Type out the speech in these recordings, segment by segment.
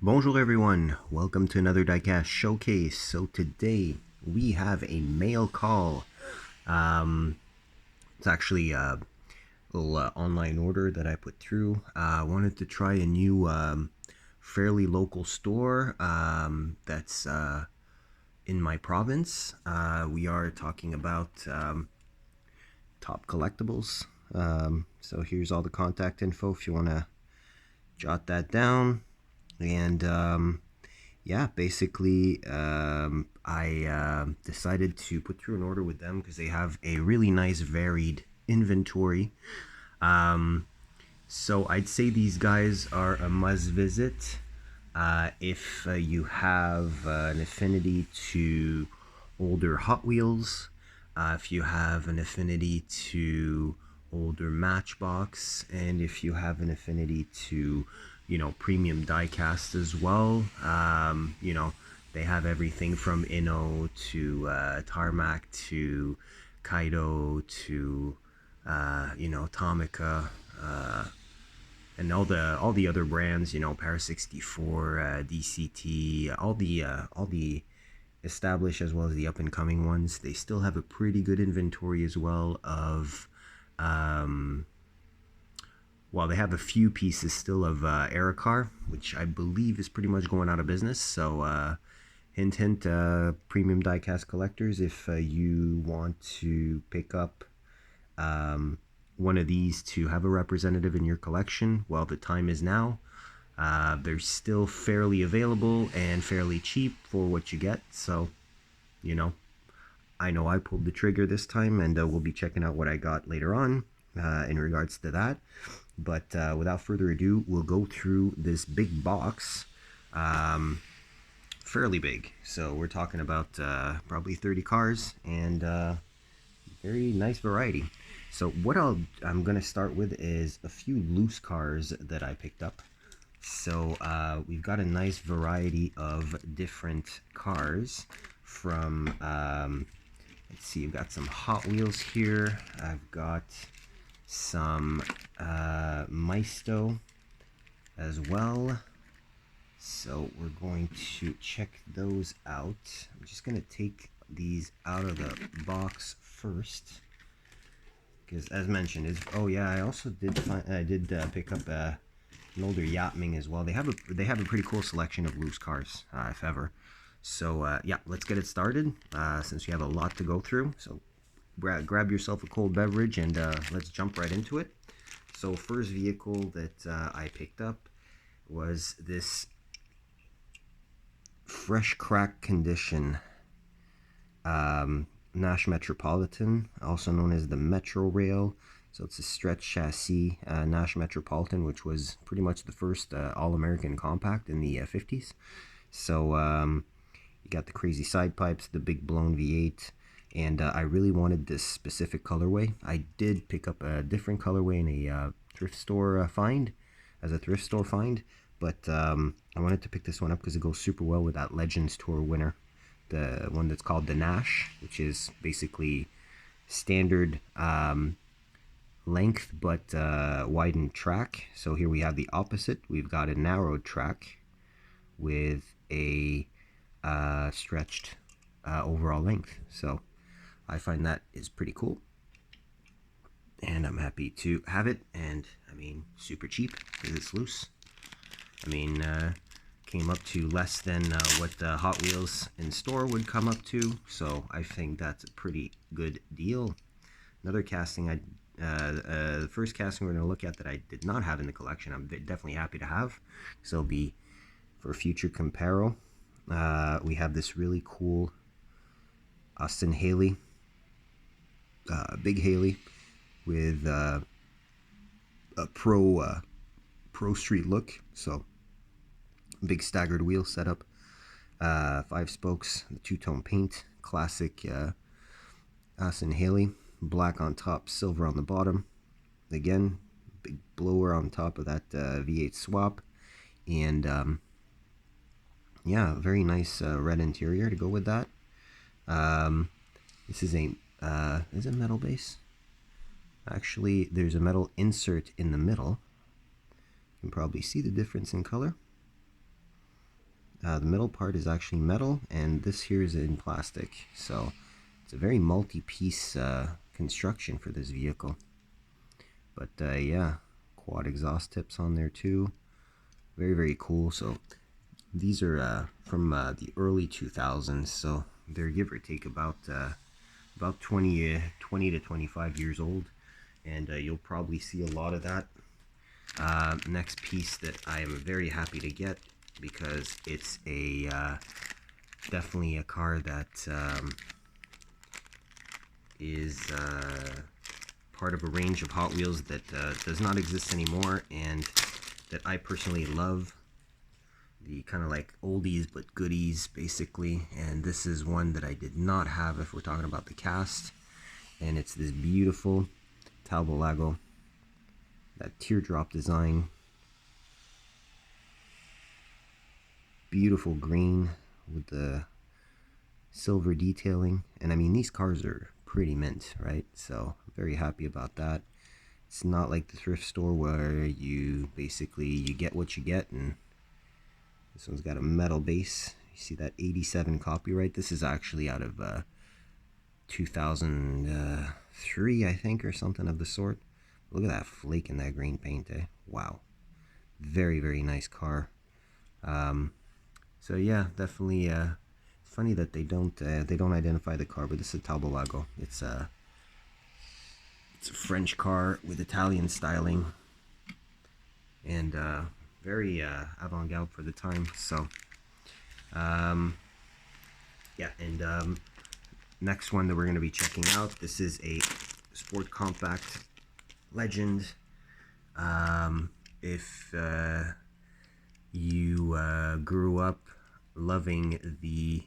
Bonjour everyone, welcome to another diecast showcase. So today we have a mail call. It's actually a little online order that I put through. I wanted to try a new fairly local store that's in my province. We are talking about Top Collectibles. So here's all the contact info if you want to jot that down. And yeah, basically, I decided to put through an order with them because they have a really nice varied inventory. Um, so I'd say these guys are a must visit if you have an affinity to older Hot Wheels, if you have an affinity to older Matchbox, and if you have an affinity to, premium diecast as well. They have everything from Inno to Tarmac to Kaido to, Tomica. And all the other brands, Para 64, DCT, all the established as well as the up and coming ones. They still have a pretty good inventory as well of they have a few pieces still of Eracar, which I believe is pretty much going out of business. So hint hint, premium diecast collectors, if you want to pick up one of these to have a representative in your collection, well, the time is now. They're still fairly available and fairly cheap for what you get. So, you know, I know I pulled the trigger this time, and we'll be checking out what I got later on in regards to that. But without further ado, we'll go through this big box. Fairly big. So we're talking about probably 30 cars and very nice variety. So what I'm going to start with is a few loose cars that I picked up. So we've got a nice variety of different cars from, let's see, I've got some Hot Wheels here. I've got some Maisto as well. So we're going to check those out. I'm just going to take these out of the box first, because as mentioned, I also did pick up an older Yatming as well. They have a pretty cool selection of loose cars, if ever. So yeah, let's get it started since we have a lot to go through. So grab yourself a cold beverage and let's jump right into it. So first vehicle that I picked up was this fresh crack condition Nash Metropolitan, also known as the Metro Rail. So it's a stretch chassis Nash Metropolitan, which was pretty much the first all-American compact in the 50s. So you got the crazy side pipes, the big blown V8, and I really wanted this specific colorway. I did pick up a different colorway in a thrift store find, but I wanted to pick this one up because it goes super well with that Legends Tour winner, the one that's called the Nash, which is basically standard length but widened track. So here we have the opposite. We've got a narrowed track with a stretched overall length. So I find that is pretty cool, and I'm happy to have it. And I mean, super cheap because it's loose. I mean, came up to less than what the Hot Wheels in store would come up to, so I think that's a pretty good deal. Another casting, the first casting we're going to look at that I did not have in the collection, I'm definitely happy to have, so it'll be for future comparo. We have this really cool Austin Haley, big Haley, with a pro street look. So big staggered wheel setup, 5 spokes, the two-tone paint, classic Austin Haley, black on top, silver on the bottom. Again, big blower on top of that V8 swap, and yeah, very nice red interior to go with that. This is a metal base. Actually, there's a metal insert in the middle. You can probably see the difference in color. The middle part is actually metal, and this here is in plastic. So it's a very multi-piece construction for this vehicle. But yeah, quad exhaust tips on there too. Very, very cool. So these are from the early 2000s, so they're give or take about 20 to 25 years old, and you'll probably see a lot of that. Next piece that I am very happy to get, because it's a definitely a car that is part of a range of Hot Wheels that does not exist anymore, and that I personally love. The kind of like oldies but goodies, basically. And this is one that I did not have if we're talking about the cast. And it's this beautiful Talbot, that teardrop design. Beautiful green with the silver detailing. And I mean, these cars are pretty mint, right? So I'm very happy about that. It's not like the thrift store where you basically you get what you get, and this one's got a metal base. You see that 87 copyright? This is actually out of 2003, I think, or something of the sort. Look at that flake in that green paint, eh? Wow. Very, very nice car. So yeah, definitely. It's funny that they don't identify the car, but this is a Talbot. It's a French car with Italian styling, and very avant-garde for the time. So yeah, and next one that we're going to be checking out, this is a Sport Compact Legend. If you grew up loving the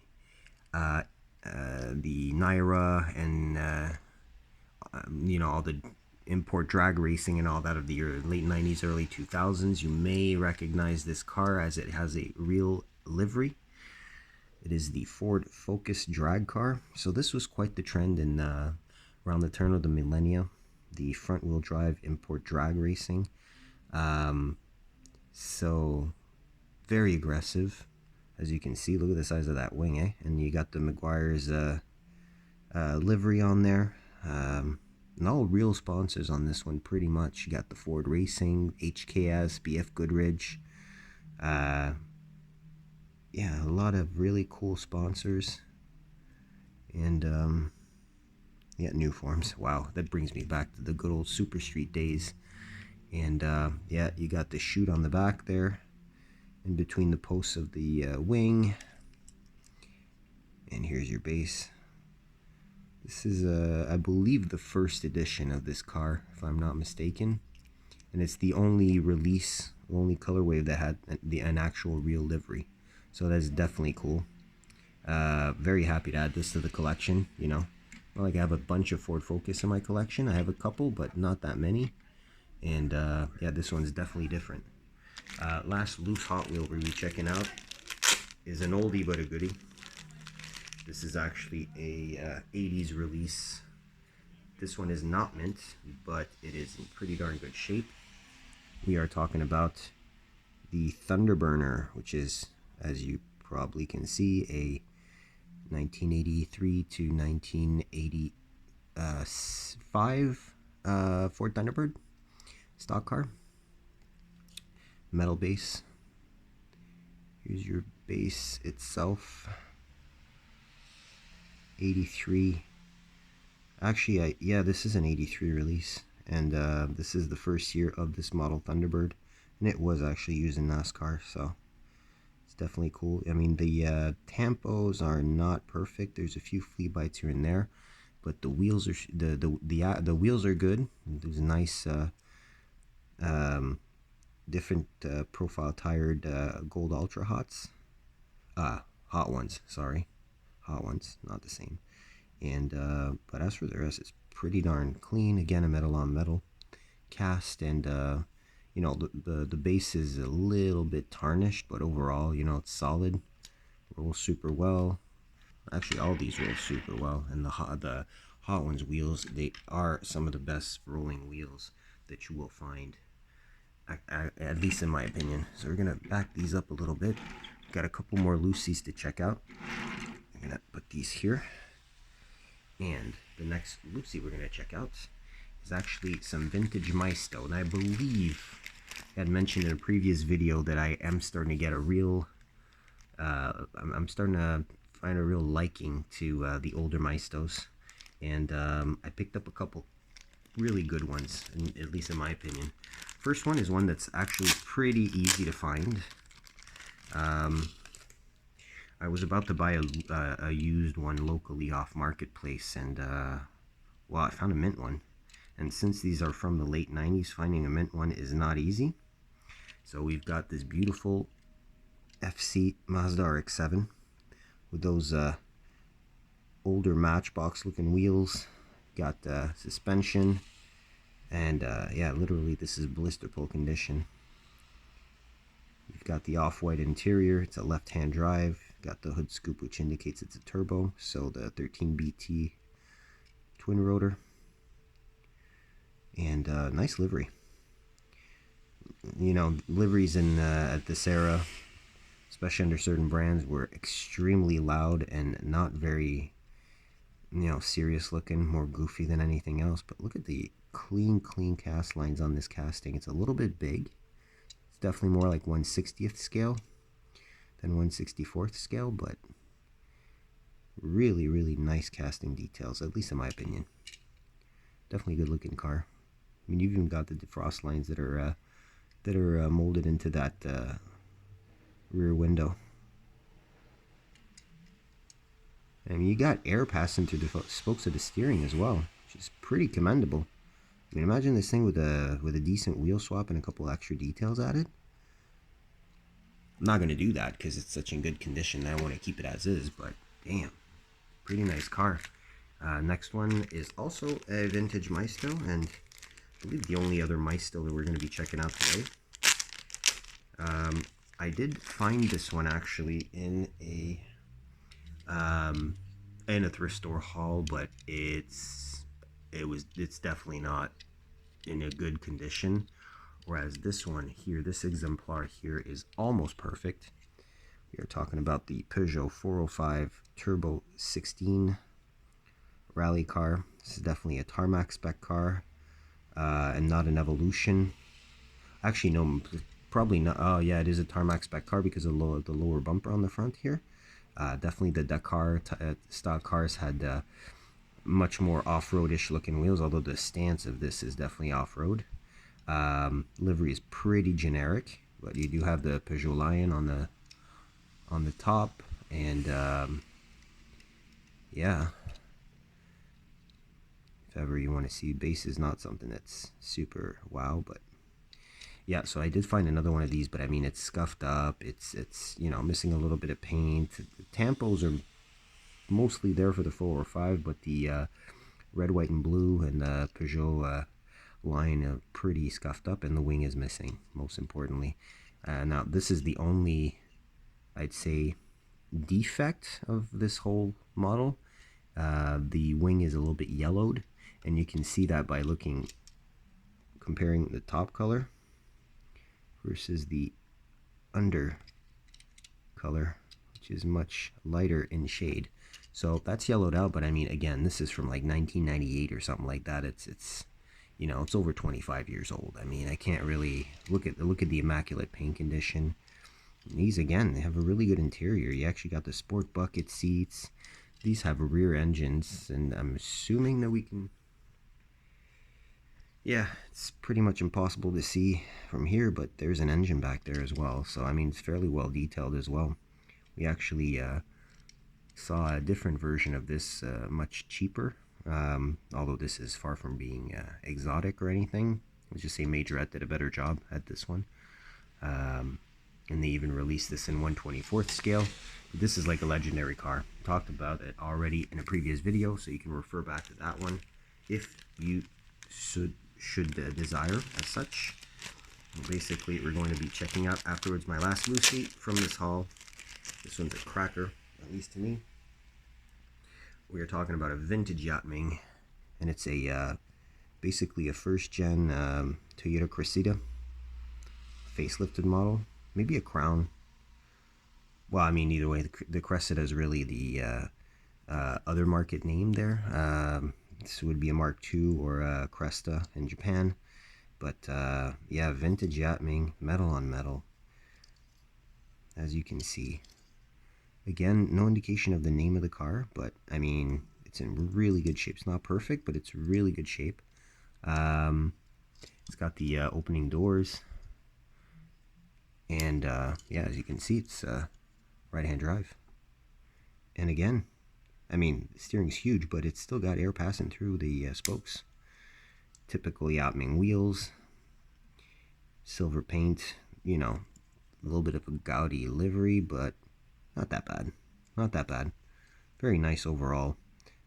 Naira and you know, all the import drag racing and all that of the late 90s, early 2000s, you may recognize this car as it has a real livery. It is the Ford Focus drag car. So this was quite the trend in around the turn of the millennia, the front wheel drive import drag racing. So very aggressive, as you can see. Look at the size of that wing, eh? And you got the Meguiar's livery on there. And all real sponsors on this one, pretty much. You got the Ford Racing, HKS, BF Goodrich. Yeah, a lot of really cool sponsors. And yeah, new forms. Wow, that brings me back to the good old Super Street days. And yeah, you got the chute on the back there, in between the posts of the wing. And here's your base. This is, I believe, the first edition of this car, if I'm not mistaken. And it's the only release, only colorway that had an actual real livery. So that's definitely cool. Very happy to add this to the collection, you know. Not like I have a bunch of Ford Focus in my collection. I have a couple, but not that many. And yeah, this one's definitely different. Last loose Hot Wheel we'll be checking out is an oldie but a goodie. This is actually a 80s release. This one is not mint, but it is in pretty darn good shape. We are talking about the Thunderburner, which is, as you probably can see, a 1983 to 1985 Ford Thunderbird stock car. Metal base. Here's your base itself. 83. Actually, yeah, this is an 83 release, and this is the first year of this model Thunderbird, and it was actually used in NASCAR, so it's definitely cool. I mean, the tampos are not perfect. There's a few flea bites here and there, but the wheels are the wheels are good. There's a nice different profile tired gold ultra hots, hot ones. Sorry, hot ones, not the same. And but as for the rest, it's pretty darn clean. Again, a metal on metal cast, and you know, the base is a little bit tarnished, but overall, you know, it's solid. Rolls super well. Actually, all these roll super well, and the hot ones wheels, they are some of the best rolling wheels that you will find, at least in my opinion. So we're gonna back these up a little bit. got a couple more loosies to check out. I'm gonna put these here. And the next loosie we're gonna check out is actually some vintage Maisto. And I believe I had mentioned in a previous video that I am starting to get a real, I'm starting to find a real liking to the older Maistos. And I picked up a couple really good ones, at least in my opinion. First one is one that's actually pretty easy to find. I was about to buy a used one locally off Marketplace, and well, I found a mint one. And since these are from the late 90s, finding a mint one is not easy. So we've got this beautiful FC Mazda RX-7 with those older Matchbox looking wheels. Got suspension, and yeah, literally this is blister pull condition. You've got the off-white interior. It's a left-hand drive. Got the hood scoop, which indicates it's a turbo. So the 13BT twin rotor, and nice livery. You know, liveries in at this era, especially under certain brands, were extremely loud and not very, you know, serious looking, more goofy than anything else. But look at the clean cast lines on this casting. It's a little bit big. It's definitely more like 1/60th scale than 1/64th scale, but really, really nice casting details, at least in my opinion. Definitely good looking car. I mean, you've even got the defrost lines that are molded into that rear window. I mean, you got air passing through the spokes of the steering as well, which is pretty commendable. I mean, imagine this thing with a decent wheel swap and a couple extra details added. I'm not going to do that because it's such in good condition that I want to keep it as is, but damn, pretty nice car. Next one is also a vintage Maisto, and I believe the only other Maisto that we're going to be checking out today. I did find this one actually in a thrift store haul, but it's definitely not in a good condition. Whereas this one here, this exemplar here, is almost perfect. We are talking about the Peugeot 405 Turbo 16 rally car. This is definitely a tarmac spec car, and not an Evolution. Actually, no, probably not. Oh yeah, it is a tarmac spec car because of the lower bumper on the front here. Definitely the Dakar style cars had much more off-roadish looking wheels, although the stance of this is definitely off-road. Livery is pretty generic, but you do have the Peugeot Lion on the top, and yeah, if ever you want to see, base is not something that's super wow, but yeah. So I did find another one of these, but I mean, it's scuffed up, it's you know, missing a little bit of paint. The tampos are mostly there for the 405, but the red, white, and blue and the Peugeot line are pretty scuffed up, and the wing is missing, most importantly. Now this is the only, I'd say, defect of this whole model. The wing is a little bit yellowed, and you can see that by comparing the top color versus the under color, which is much lighter in shade. So that's yellowed out, but I mean, again, this is from like 1998 or something like that. It's you know, it's over 25 years old. I mean, I can't really look at the immaculate paint condition. These, again, they have a really good interior. You actually got the sport bucket seats. These have rear engines, and I'm assuming that we can, yeah, it's pretty much impossible to see from here, but there's an engine back there as well. So I mean, it's fairly well detailed as well. We actually saw a different version of this, much cheaper, although this is far from being exotic or anything. Let's just say Majorette did a better job at this one. And they even released this in 1/24th scale. This is like a legendary car. Talked about it already in a previous video, so you can refer back to that one if you should desire as such. And basically, we're going to be checking out afterwards my last Lucy from this haul. This one's a cracker, at least to me. We are talking about a vintage Yatming, and it's a basically a first-gen Toyota Cressida facelifted model, maybe a Crown. well, I mean, either way, the Cressida is really the other market name there. This would be a Mark II or a Cresta in Japan. But yeah, vintage Yatming, metal on metal, as you can see. Again, no indication of the name of the car, but I mean, it's in really good shape. It's not perfect, but it's really good shape. It's got the opening doors, and yeah, as you can see, it's right-hand drive. And again, I mean, the steering's huge, but it's still got air passing through the spokes. Typical Yatming wheels, silver paint, you know, a little bit of a gaudy livery, but not that bad. Not that bad. Very nice overall.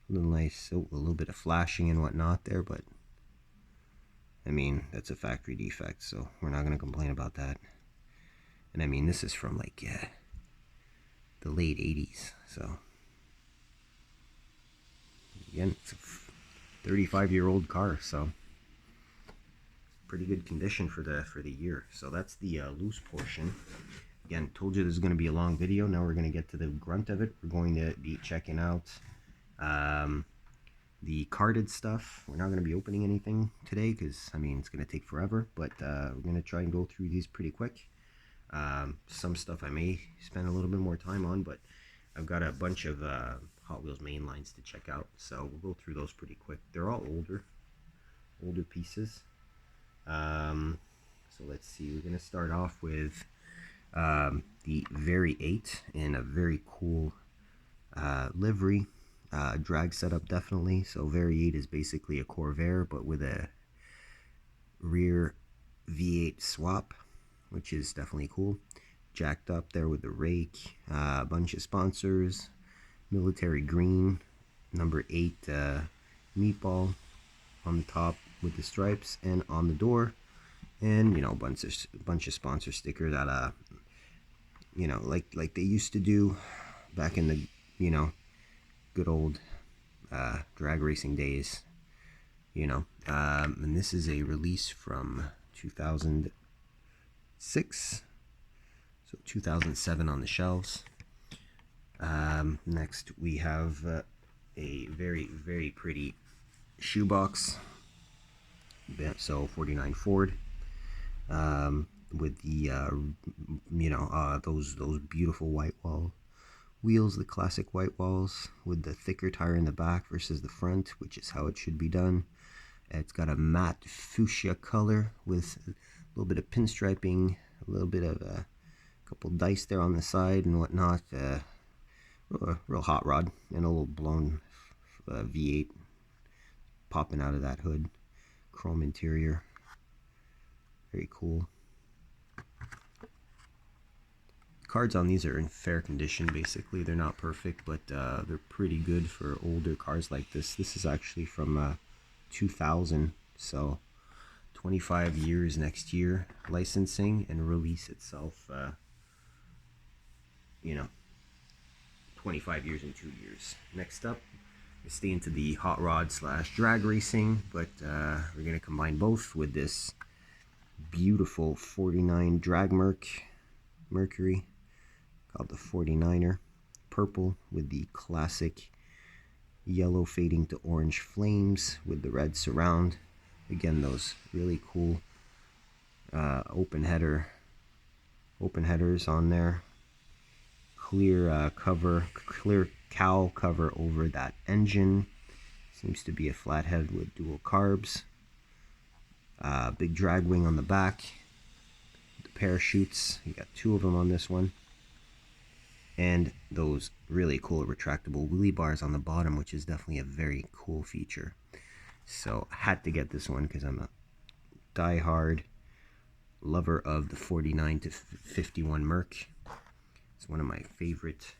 A little nice, a little bit of flashing and whatnot there, but I mean, that's a factory defect, so we're not going to complain about that. And I mean, this is from like the late 80s, so again, it's a 35-year-old car, so pretty good condition for the year. So that's the loose portion. Again, told you this is going to be a long video. Now we're going to get to the grunt of it. We're going to be checking out the carded stuff. We're not going to be opening anything today because, I mean, it's going to take forever. But we're going to try and go through these pretty quick. Some stuff I may spend a little bit more time on, but I've got a bunch of Hot Wheels mainlines to check out. So we'll go through those pretty quick. They're all older pieces. So let's see. We're going to start off with the Very 8 in a very cool livery. Drag setup, definitely. So Very 8 is basically a Corvair, but with a rear V8 swap, which is definitely cool. Jacked up there with the rake. A bunch of sponsors. Military green. Number 8 meatball on the top with the stripes, and on the door. And, you know, a bunch of sponsor stickers that, you know, like they used to do back in the, you know, good old drag racing days, you know. And this is a release from 2006, so 2007 on the shelves. Next we have a very, very pretty shoebox. So 49 Ford. With the you know, those beautiful white wall wheels, the classic white walls with the thicker tire in the back versus the front, which is how it should be done. It's got a matte fuchsia color with a little bit of pinstriping, a little bit of a couple dice there on the side and whatnot. Real hot rod, and a little blown V8 popping out of that hood. Chrome interior, very cool. Cards on these are in fair condition. Basically, they're not perfect, but they're pretty good for older cars like this. This is actually from 2000, so 25 years next year. Licensing and release itself, you know, 25 years and 2 years. Next up, we stay into the hot rod / drag racing, but we're gonna combine both with this beautiful 49 drag Mercury called the 49er, purple with the classic yellow fading to orange flames with the red surround. Again, those really cool open headers on there. Clear clear cowl cover over that engine. Seems to be a flathead with dual carbs. Big drag wing on the back. The parachutes, you got 2 of them on this one. And those really cool retractable wheelie bars on the bottom, which is definitely a very cool feature. So I had to get this one because I'm a die-hard lover of the 49 to 51 Merc. It's one of my favorite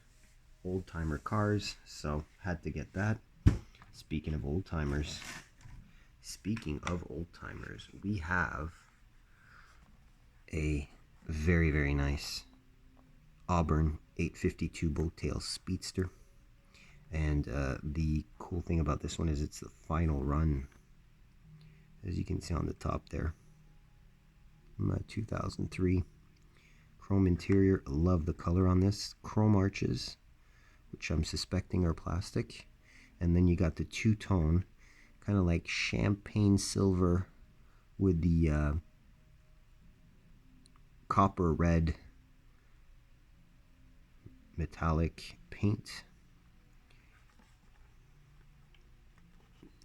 old-timer cars, so had to get that. Speaking of old-timers, we have a very, very nice Auburn 852 Boattail Speedster. And the cool thing about this one is it's the final run, as you can see on the top there. 2003 Chrome interior. Love the color on this. Chrome arches, which I'm suspecting are plastic. And then you got the two-tone, kind of like champagne silver with the copper red metallic paint.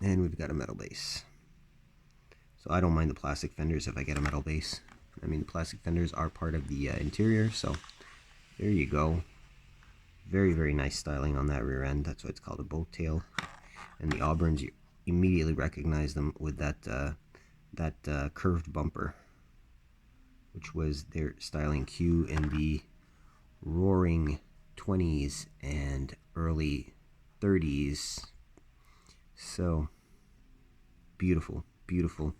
And we've got a metal base. So I don't mind the plastic fenders if I get a metal base. I mean, the plastic fenders are part of the interior, so there you go. Very, very nice styling on that rear end. That's why it's called a boat tail. And the Auburns, you immediately recognize them with that curved bumper, which was their styling cue in the roaring 20s and early 30s. So beautiful, beautiful,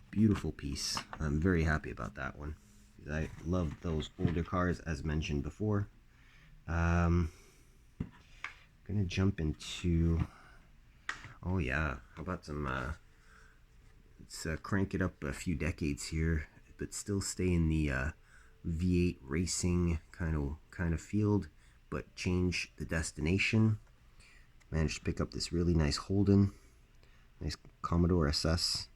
beautiful piece. I'm very happy about that one. I love those older cars, as mentioned before. Gonna jump into, oh yeah, how about some let's crank it up a few decades here, but still stay in the V8 racing kind of field, but change the destination. Managed to pick up this really nice Holden, nice Commodore SS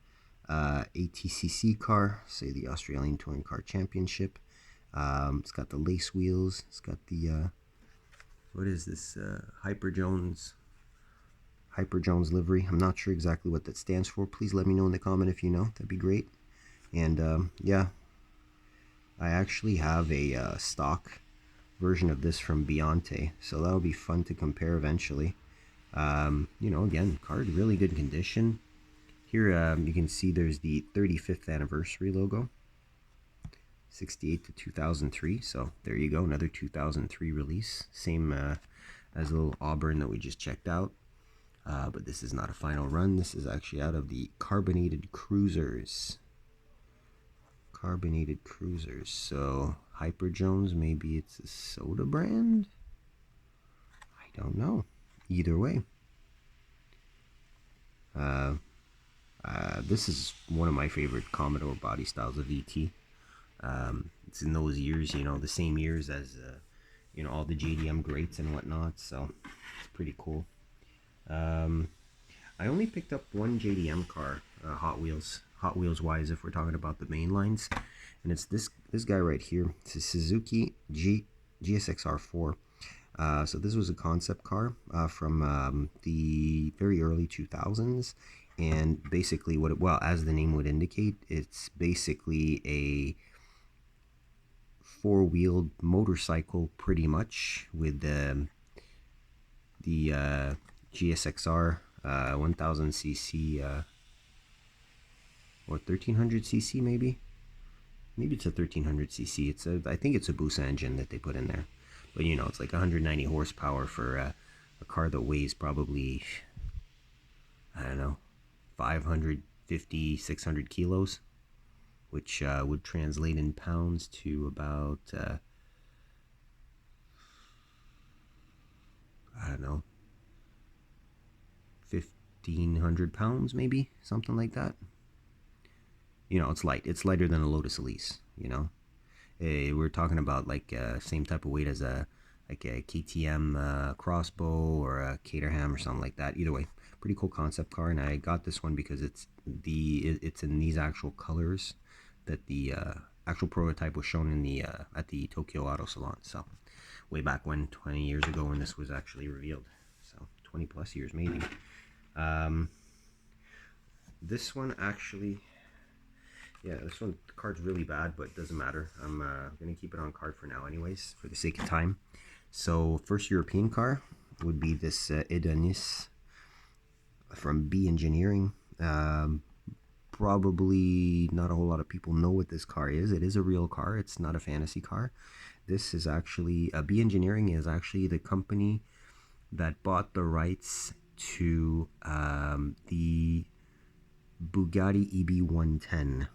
ATCC car, say the Australian Touring Car Championship. It's got the lace wheels. It's got the what is this, Hyper Jones livery. I'm not sure exactly what that stands for. Please let me know in the comment if you know. That'd be great. And yeah, I actually have a stock version of this from Beyonte, so that'll be fun to compare eventually. You know, again, card really good condition. Here you can see there's the 35th anniversary logo, 68 to 2003. So there you go, another 2003 release. Same as the little Auburn that we just checked out. But this is not a final run. This is actually out of the Carbonated Cruisers. Carbonated Cruisers. So Hyper Jones, maybe it's a soda brand? I don't know. Either way. This is one of my favorite Commodore body styles of VT. It's in those years, you know, the same years as, you know, all the JDM greats and whatnot. So it's pretty cool. I only picked up one JDM car, Hot Wheels wise, if we're talking about the main lines, and it's this guy right here. It's a Suzuki GSX-R4. So this was a concept car from the very early 2000s, and basically well, as the name would indicate, it's basically a four-wheeled motorcycle, pretty much, with the GSXR 1000cc or 1300cc, maybe it's a 1300cc. I think it's a Busa engine that they put in there, but you know, it's like 190 horsepower for a car that weighs probably, I don't know, 550, 600 kilos, which would translate in pounds to about I don't know, 1,500 pounds, maybe, something like that. You know, it's light. It's lighter than a Lotus Elise, you know. We're talking about like same type of weight as a KTM crossbow or a Caterham or something like that. Either way, pretty cool concept car, and I got this one because it's in these actual colors that the actual prototype was shown in the at the Tokyo Auto Salon. So way back when, 20 years ago, when this was actually revealed. So 20 plus years maybe. This one actually, yeah, this one, the card's really bad, but it doesn't matter. I'm gonna keep it on card for now anyways, for the sake of time. So first European car would be this Edanis from B Engineering. Probably not a whole lot of people know what this car is. It is a real car. It's not a fantasy car. This is actually, B Engineering is actually the company that bought the rights to the Bugatti EB110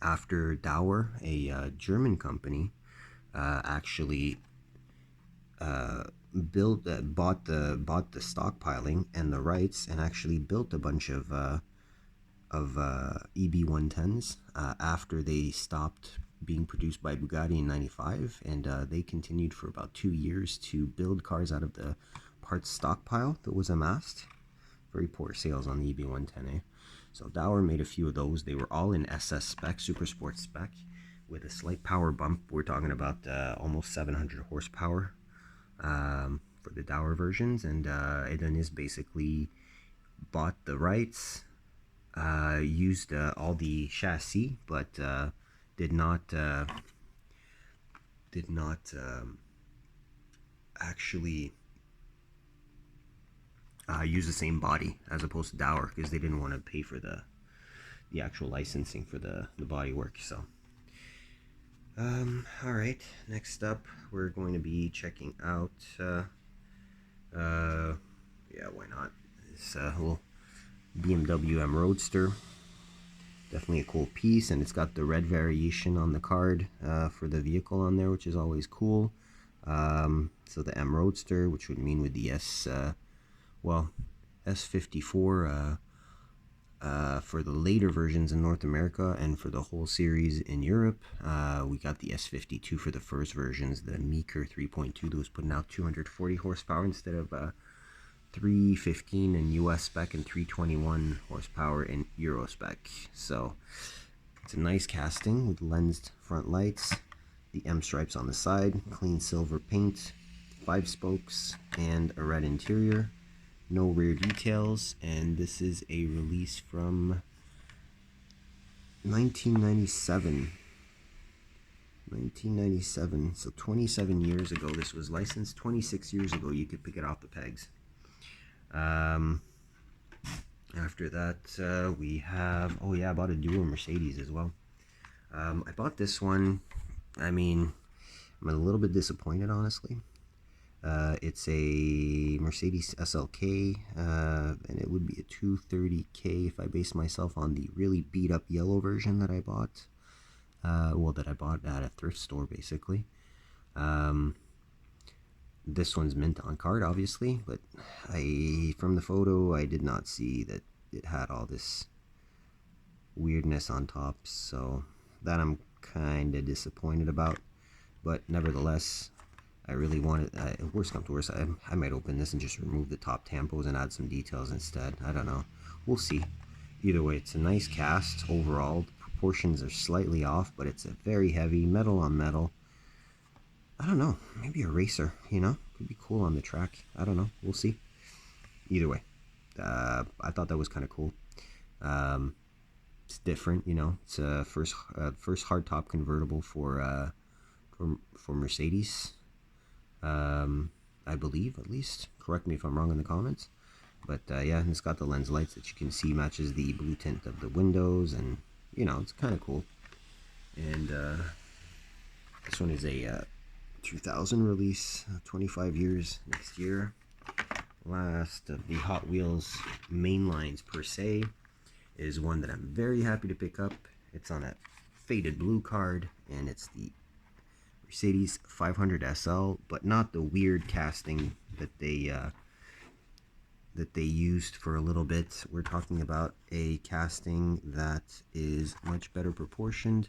after Dauer, a German company, actually bought the stockpiling and the rights, and actually built a bunch of EB110s after they stopped being produced by Bugatti in 95, and they continued for about 2 years to build cars out of the parts stockpile that was amassed. Very poor sales on the EB110A. So Dower made a few of those. They were all in SS spec, super sport spec, with a slight power bump. We're talking about almost 700 horsepower for the Dower versions, and Ibanez basically bought the rights, used all the chassis, but did not actually use the same body as opposed to Dower, because they didn't want to pay for the actual licensing for the body work. So all right, next up we're going to be checking out yeah, why not, this little BMW M Roadster. Definitely a cool piece, and it's got the red variation on the card for the vehicle on there, which is always cool. So the M Roadster, which would mean with the S54 for the later versions in North America, and for the whole series in Europe. We got the S52 for the first versions, the Meeker 3.2 that was putting out 240 horsepower instead of 315 in US spec and 321 horsepower in Euro spec. So it's a nice casting with lensed front lights, the M stripes on the side, clean silver paint, 5 spokes, and a red interior. No rear details, and this is a release from 1997. 1997, so 27 years ago this was licensed. 26 years ago you could pick it off the pegs. After that we have, oh yeah, I bought a dual Mercedes as well. I bought this one. I mean, I'm a little bit disappointed, honestly. It's a Mercedes SLK, and it would be a 230K if I base myself on the really beat up yellow version that I bought. That I bought at a thrift store, basically. This one's mint on card, obviously, but from the photo, I did not see that it had all this weirdness on top, so that I'm kind of disappointed about. But nevertheless, I really wanted, worst come to worst, I might open this and just remove the top tampos and add some details instead. I don't know. We'll see. Either way, it's a nice cast overall. The proportions are slightly off, but it's a very heavy metal on metal. I don't know. Maybe a racer, you know? Could be cool on the track. I don't know. We'll see. Either way, I thought that was kind of cool. It's different, you know. It's a first hardtop convertible for Mercedes. I believe, at least. Correct me if I'm wrong in the comments. But yeah, and it's got the lens lights that you can see matches the blue tint of the windows, and you know, it's kind of cool. And this one is a 2000 release, 25 years next year. Last of the Hot Wheels mainlines per se is one that I'm very happy to pick up. It's on a faded blue card, and it's the Mercedes 500 SL, but not the weird casting that they used for a little bit. We're talking about a casting that is much better proportioned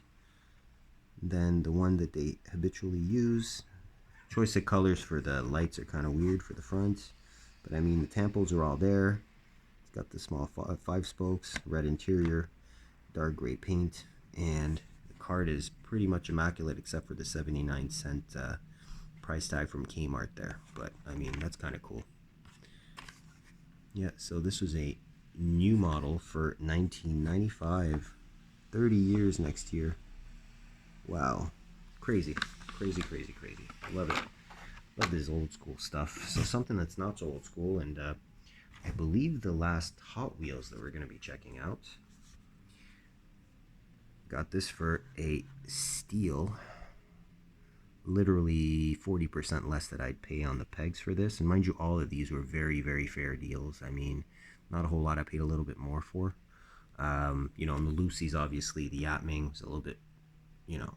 than the one that they habitually use. Choice of colors for the lights are kind of weird for the front, but I mean, the tampos are all there. It's got the small 5 spokes, red interior, dark gray paint, and the card is pretty much immaculate except for the 79-cent price tag from Kmart there. But I mean, that's kind of cool. Yeah, so this was a new model for 1995. 30 years next year. Wow. Crazy. Crazy, crazy, crazy. Love it. Love this old school stuff. So something that's not so old school, and I believe the last Hot Wheels that we're going to be checking out. Got this for a steal. Literally 40% less that I'd pay on the pegs for this. And mind you, all of these were very, very fair deals. I mean, not a whole lot I paid a little bit more for. You know, and the Lucy's, obviously, the Yatming was a little bit, you know,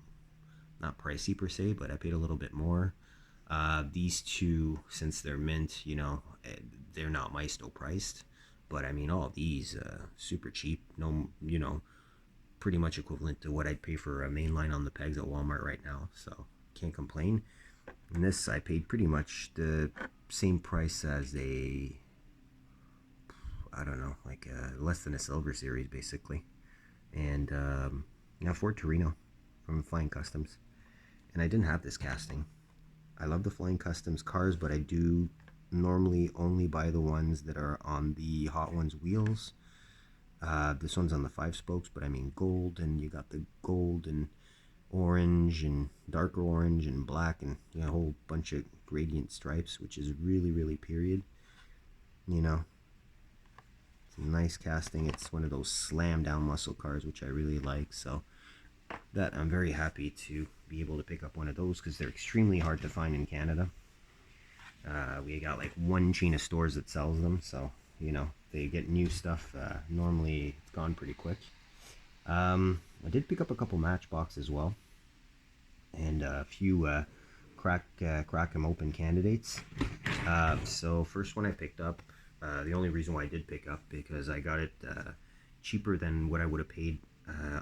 not pricey per se, but I paid a little bit more. These two, since they're mint, you know, they're not Maisto priced. But I mean, all these super cheap. No, you know, pretty much equivalent to what I'd pay for a mainline on the pegs at Walmart right now, so can't complain. And this I paid pretty much the same price as a, I don't know, like less than a Silver Series basically. And now Ford Torino from Flying Customs. And I didn't have this casting. I love the Flying Customs cars, but I do normally only buy the ones that are on the Hot Ones wheels. This one's on the 5 spokes, but I mean gold, and you got the gold and orange and darker orange and black, and you know, a whole bunch of gradient stripes, which is really, really period. You know, it's a nice casting. It's one of those slam down muscle cars, which I really like. So that I'm very happy to be able to pick up one of those, because they're extremely hard to find in Canada. We got like one chain of stores that sells them, so you know, they get new stuff. Normally it's gone pretty quick. I did pick up a couple Matchbox as well, and a few crack 'em open candidates. So first one I picked up, the only reason why I did pick up, because I got it cheaper than what I would have paid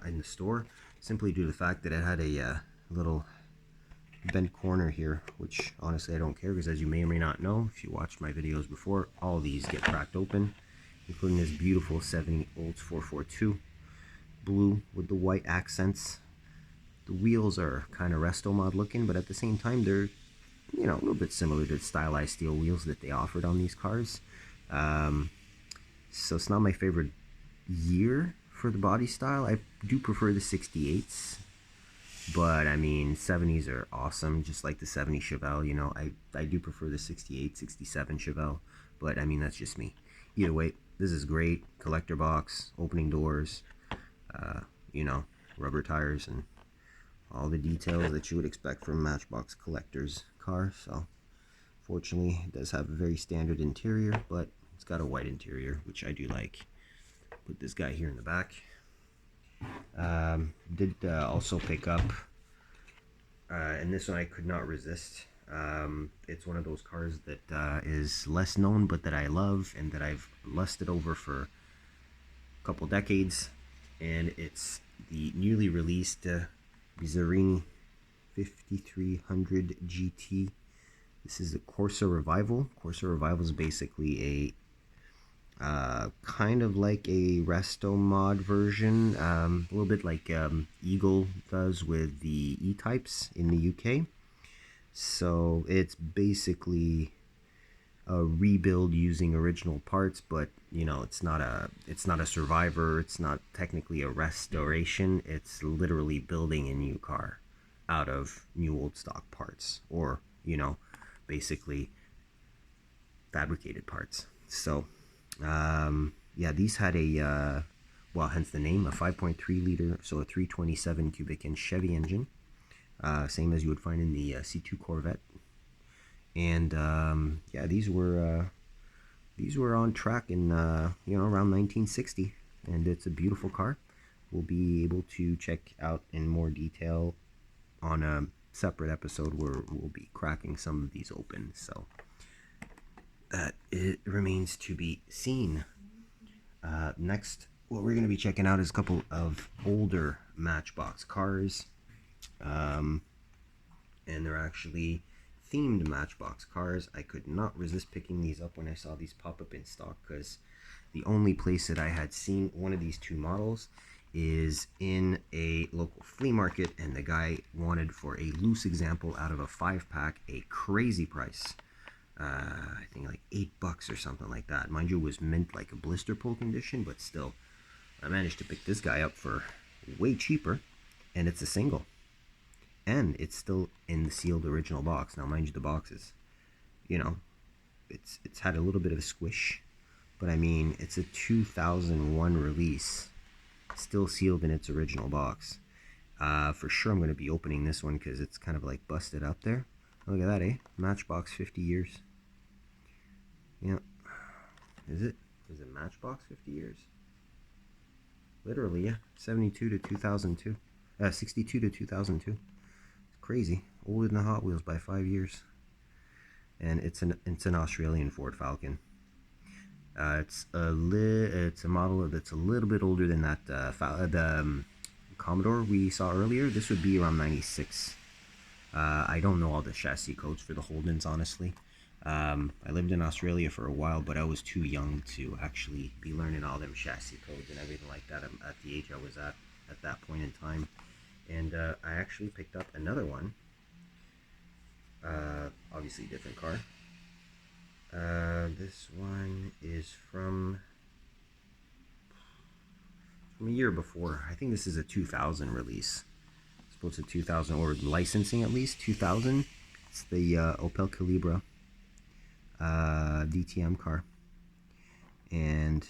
in the store, simply due to the fact that it had a little bent corner here, which honestly I don't care, because as you may or may not know, if you watched my videos before, all these get cracked open, including this beautiful 70 Olds 442 blue with the white accents. The wheels are kind of resto mod looking, but at the same time they're, you know, a little bit similar to the stylized steel wheels that they offered on these cars. So it's not my favorite year for the body style. I do prefer the 68s, but I mean 70s are awesome, just like the 70 Chevelle. You know, I do prefer the 68, 67 Chevelle, but I mean that's just me. Either way, this is great. Collector box, opening doors, you know, rubber tires, and all the details that you would expect from Matchbox collector's car. So fortunately it does have a very standard interior, but it's got a white interior, which I do like. Put this guy here in the back. Did also pick up, and this one I could not resist. It's one of those cars that is less known, but that I love and that I've lusted over for a couple decades, and it's the newly released Bizzarini 5300 GT. This is a Corsa Revival. Corsa Revival is basically a kind of like a resto mod version, a little bit like Eagle does with the E-Types in the UK. So it's basically a rebuild using original parts, but you know, it's not a survivor. It's not technically a restoration. It's literally building a new car out of new old stock parts, or you know, basically fabricated parts. So yeah, these had a well, hence the name, a 5.3 liter, so a 327 cubic inch Chevy engine, same as you would find in the C2 Corvette. And yeah, these were on track in you know, around 1960, and it's a beautiful car. We'll be able to check out in more detail on a separate episode where we'll be cracking some of these open, so that it remains to be seen. Next, what we're going to be checking out is a couple of older Matchbox cars, and they're actually themed Matchbox cars. I could not resist picking these up when I saw these pop up in stock, because the only place that I had seen one of these two models is in a local flea market, and the guy wanted, for a loose example out of a 5-pack, a crazy price. I think like $8 or something like that. Mind you, it was mint like a blister pull condition, but still, I managed to pick this guy up for way cheaper, and it's a single. And it's still in the sealed original box. Now, mind you, the box is, you know, it's had a little bit of a squish, but I mean, it's a 2001 release, still sealed in its original box. For sure, I'm going to be opening this one because it's kind of like busted up there. Look at that, eh? Matchbox 50 years. Yeah. Is it Matchbox 50 years? Literally, yeah. 72 to 2002. 62 to 2002. Crazy, older than the Hot Wheels by 5 years. And it's an Australian Ford Falcon. It's a model that's a little bit older than that the Commodore we saw earlier, this would be around 96. I don't know all the chassis codes for the Holdens, honestly. I lived in Australia for a while, but I was too young to actually be learning all them chassis codes and everything like that at the age I was at that point in time. And I actually picked up another one. Obviously different car. This one is from a year before. I think this is a 2000 release. I suppose it's a 2000, or licensing at least, 2000. It's the Opel Calibra DTM car. And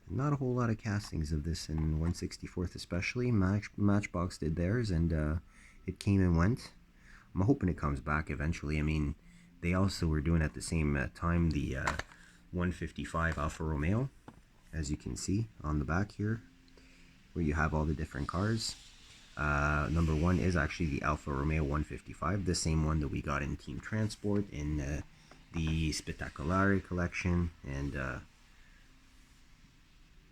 not a whole lot of castings of this in 1/64th especially. Matchbox did theirs, and it came and went. I'm hoping it comes back eventually. I mean, they also were doing at the same time the 155 Alfa Romeo, as you can see on the back here, where you have all the different cars. Number one is actually the Alfa Romeo 155, the same one that we got in Team Transport in the Spettacolare collection. And is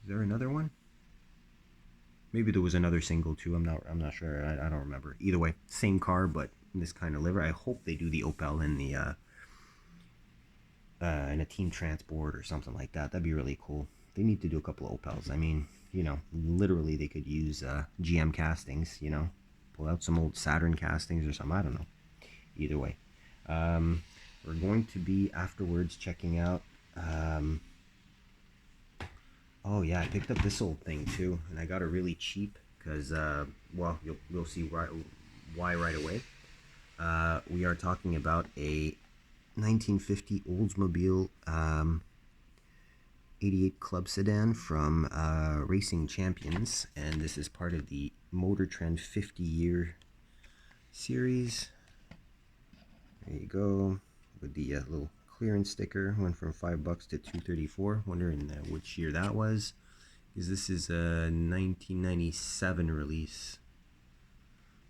there another one? Maybe there was another single too. I'm not sure. I don't remember. Either way, same car, but in this kind of livery. I hope they do the Opel in the in a Team Transport or something like that. That'd be really cool. They need to do a couple of Opels. I mean, you know, literally they could use GM castings. You know, pull out some old Saturn castings or something. I don't know. Either way, we're going to be afterwards checking out. Oh yeah, I picked up this old thing too, and I got it really cheap because, well, you'll see why right away. We are talking about a 1950 Oldsmobile 88 Club Sedan from Racing Champions, and this is part of the Motor Trend 50-year series. There you go, with the little clearance sticker. Went from $5 to $234. Wondering which year that was, because this is a 1997 release.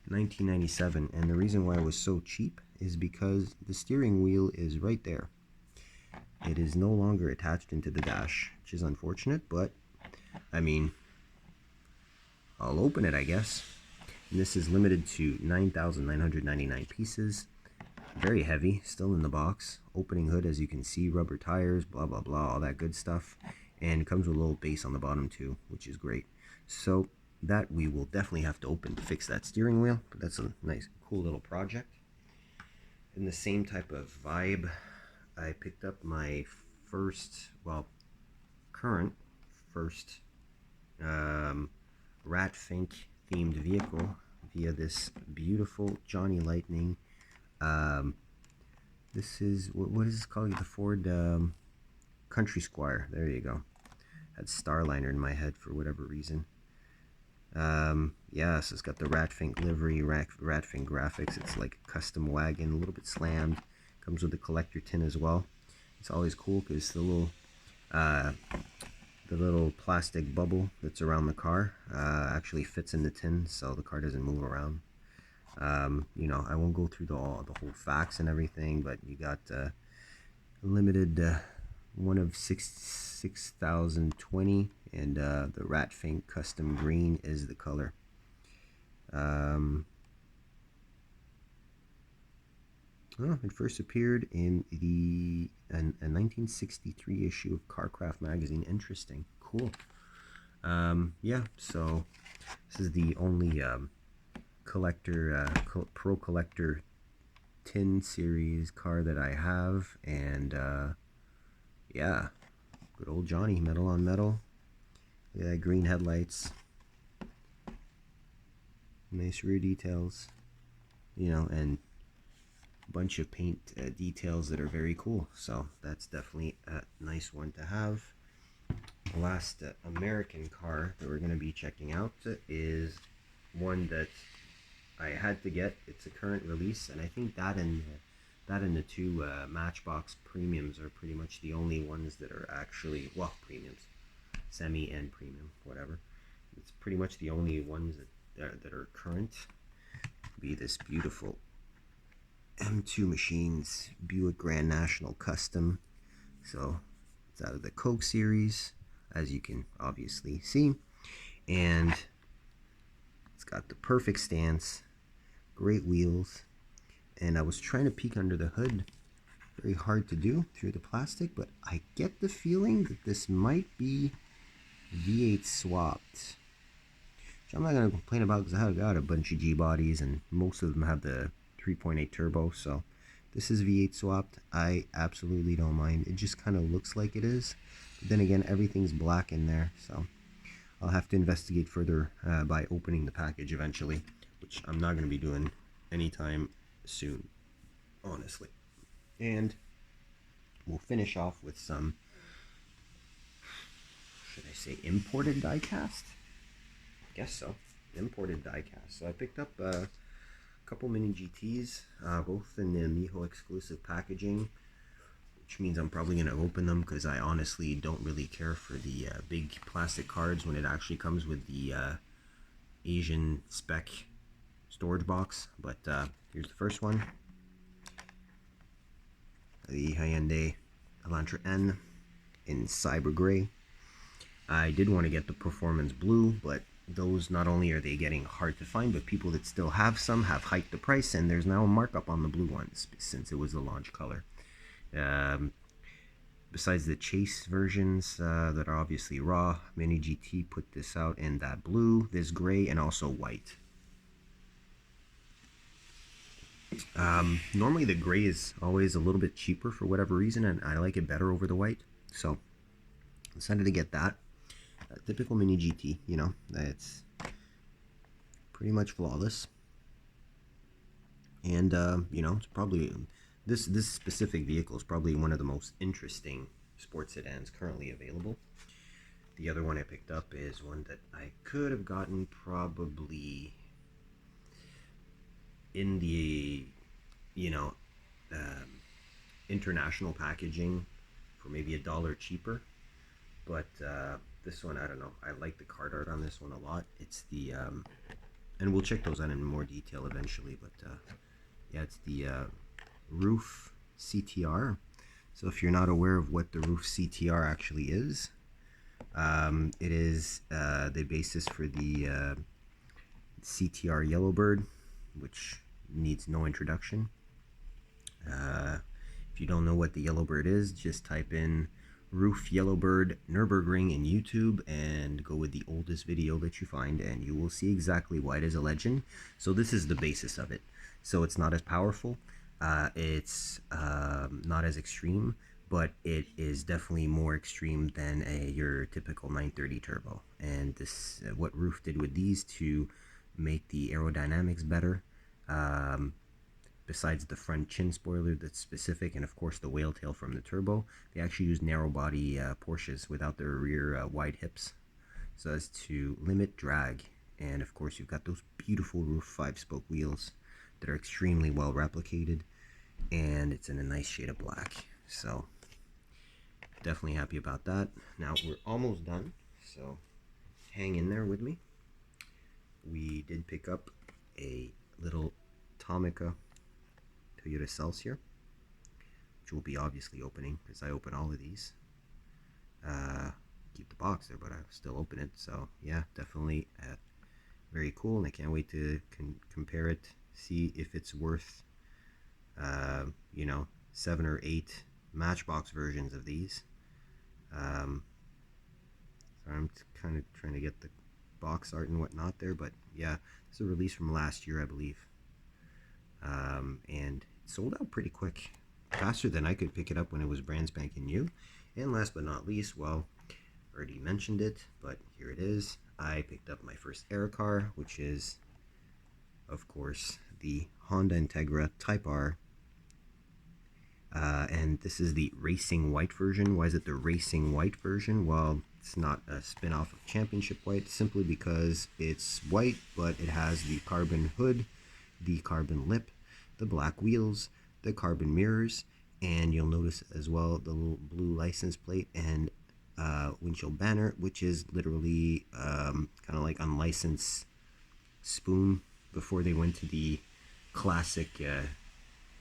1997, and the reason why it was so cheap is because the steering wheel is right there. It is no longer attached into the dash, which is unfortunate, but I mean, I'll open it, I guess. And this is limited to 9,999 pieces. Very heavy, still in the box. Opening hood, as you can see, rubber tires, blah blah blah, all that good stuff. And it comes with a little base on the bottom too, which is great. So that we will definitely have to open to fix that steering wheel, but that's a nice cool little project. In the same type of vibe, I picked up my first, well, current first Rat Fink themed vehicle via this beautiful Johnny Lightning. This is, what is this called? The Ford Country Squire. There you go. Had Starliner in my head for whatever reason. Yeah, so it's got the Ratfink livery, Ratfink graphics. It's like a custom wagon, a little bit slammed. Comes with the collector tin as well. It's always cool because the little plastic bubble that's around the car actually fits in the tin, so the car doesn't move around. You know, I won't go through the whole facts and everything, but you got limited one of 6,020, and the Ratfink custom green is the color. Oh, it first appeared in a 1963 issue of Carcraft magazine. Interesting, cool. Yeah, so this is the only collector pro collector tin series car that I have, and yeah, good old Johnny, metal on metal. Look at that, green headlights, nice rear details, you know, and a bunch of paint details that are very cool. So that's definitely a nice one to have. The last American car that we're going to be checking out is one that I had to get. It's a current release, and I think that and the two Matchbox premiums are pretty much the only ones that are actually, well, premiums, semi and premium, whatever. It's pretty much the only ones that are current. Be this beautiful M2 Machines Buick Grand National Custom. So it's out of the Coke series, as you can obviously see, and It's got the perfect stance, great wheels, and I was trying to peek under the hood. Very hard to do through the plastic, but I get the feeling that this might be V8 swapped. Which I'm not going to complain about because I have got a bunch of G bodies and most of them have the 3.8 turbo, so this is V8 swapped. I absolutely don't mind. It just kind of looks like it is. But then again, everything's black in there, so I'll have to investigate further by opening the package eventually, which I'm not going to be doing anytime soon, honestly. And we'll finish off with some, should I say, imported die-cast? I guess so. Imported die-cast. So I picked up a couple mini GTs, both in the Miho exclusive packaging, which means I'm probably going to open them because I honestly don't really care for the big plastic cards when it actually comes with the Asian spec storage box. But here's the first one. The Hyundai Elantra N in Cyber Gray. I did want to get the Performance Blue, but those, not only are they getting hard to find, but people that still have some have hiked the price, and there's now a markup on the blue ones since it was the launch color. Besides the chase versions that are obviously raw, Mini GT put this out in that blue, this gray, and also white. Normally the gray is always a little bit cheaper for whatever reason, and I like it better over the white, so I decided to get that. Typical Mini GT, you know, it's pretty much flawless. And, you know, it's probably, this specific vehicle is probably one of the most interesting sports sedans currently available. The other one I picked up is one that I could have gotten probably in the, you know, international packaging for maybe $1 cheaper. But this one, I don't know. I like the card art on this one a lot. It's the, and we'll check those out in more detail eventually. But yeah, it's the Roof CTR. So if you're not aware of what the Roof CTR actually is, it is the basis for the CTR Yellowbird, which needs no introduction. If you don't know what the Yellowbird is, just type in Roof Yellowbird Nürburgring in YouTube and go with the oldest video that you find, and you will see exactly why it is a legend. So this is the basis of it. So it's not as powerful, it's not as extreme, but it is definitely more extreme than your typical 930 turbo. And this, what Roof did with these to make the aerodynamics better, besides the front chin spoiler that's specific, and of course the whale tail from the turbo, they actually use narrow body Porsches without their rear wide hips, so as to limit drag. And of course you've got those beautiful Roof 5-spoke wheels that are extremely well replicated, and it's in a nice shade of black. So definitely happy about that. Now we're almost done, so hang in there with me. We did pick up a little Tomica Toyota Celsior, which we'll be obviously opening because I open all of these. Keep the box there, but I still open it. So yeah, definitely very cool, and I can't wait to compare it, see if it's worth you know, 7 or 8 Matchbox versions of these. So I'm kind of trying to get the box art and whatnot there, but yeah, it's a release from last year, I believe. And it sold out pretty quick, faster than I could pick it up when it was brand spanking new. And last but not least, well, already mentioned it, but here it is. I picked up my first Eracar, which is, of course, the Honda Integra Type R. And this is the Racing White version. Why is it the Racing White version? Well, it's not a spin-off of Championship White, simply because it's white, but it has the carbon hood, the carbon lip, the black wheels, the carbon mirrors, and you'll notice as well the little blue license plate and windshield banner, which is literally kind of like unlicensed Spoon before they went to the classic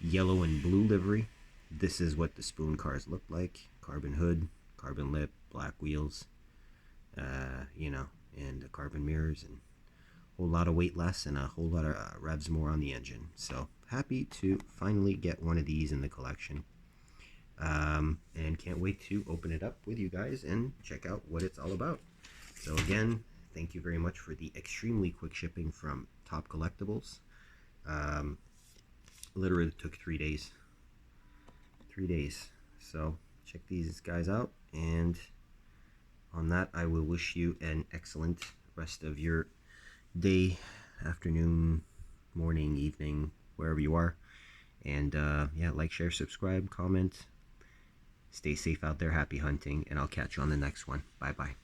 yellow and blue livery. This is what the Spoon cars look like: carbon hood, carbon lip, black wheels, you know, and the carbon mirrors and whole lot of weight less and a whole lot of revs more on the engine. So happy to finally get one of these in the collection. And can't wait to open it up with you guys and check out what it's all about. So again, thank you very much for the extremely quick shipping from Top Collectibles. Literally took 3 days. 3 days. So check these guys out, and on that I will wish you an excellent rest of your day, afternoon, morning, evening, wherever you are. And yeah, like, share, subscribe, comment. Stay safe out there, happy hunting, and I'll catch you on the next one. Bye bye.